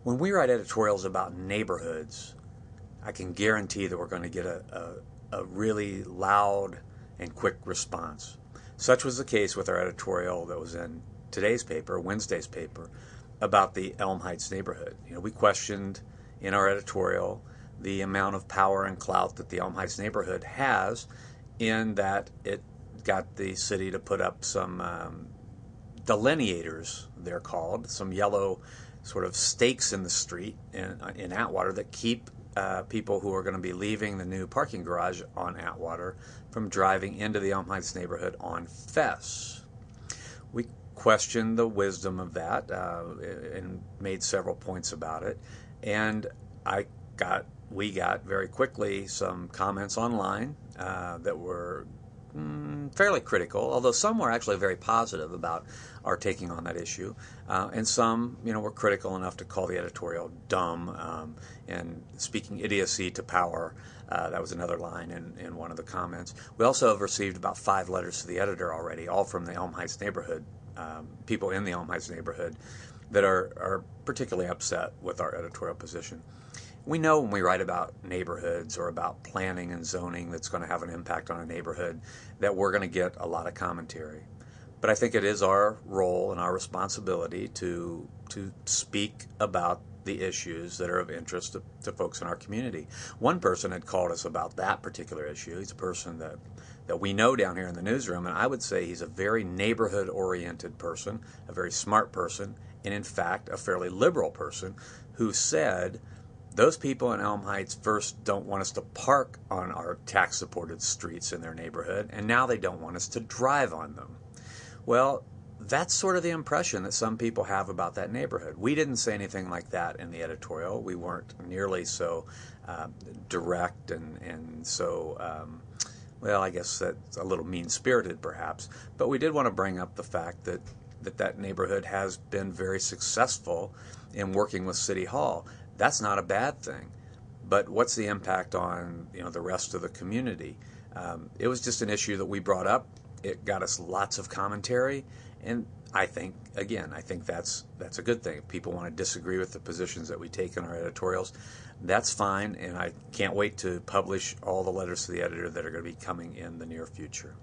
When we write editorials about neighborhoods, I can guarantee that we're going to get a really loud and quick response. Such was the case with our editorial that was in today's paper, Wednesday's paper, about the Elm Heights neighborhood. We questioned in our editorial the amount of power and clout that the Elm Heights neighborhood has, in that it got the city to put up some delineators, they're called, some yellow sort of stakes in the street in Atwater that keep people who are going to be leaving the new parking garage on Atwater from driving into the Elm Heights neighborhood on Fess. We questioned the wisdom of that and made several points about it, and we got very quickly some comments online that were fairly critical, although some were actually very positive about our taking on that issue, and some, were critical enough to call the editorial dumb and speaking idiocy to power. That was another line in one of the comments. We also have received about 5 letters to the editor already, all from the Elm Heights neighborhood, people in the Elm Heights neighborhood that are particularly upset with our editorial position. We know when we write about neighborhoods or about planning and zoning that's going to have an impact on a neighborhood that we're going to get a lot of commentary. But I think it is our role and our responsibility to speak about the issues that are of interest to folks in our community. One person had called us about that particular issue. He's a person that we know down here in the newsroom, and I would say he's a very neighborhood-oriented person, a very smart person, and in fact a fairly liberal person, who said those people in Elm Heights first don't want us to park on our tax-supported streets in their neighborhood, and now they don't want us to drive on them. Well, that's sort of the impression that some people have about that neighborhood. We didn't say anything like that in the editorial. We weren't nearly so direct and so, well, I guess that's a little mean-spirited perhaps. But we did want to bring up the fact that neighborhood has been very successful in working with City Hall. That's not a bad thing. But what's the impact on the rest of the community? It was just an issue that we brought up. It got us lots of commentary, and I think that's a good thing. If people want to disagree with the positions that we take in our editorials, that's fine, and I can't wait to publish all the letters to the editor that are going to be coming in the near future.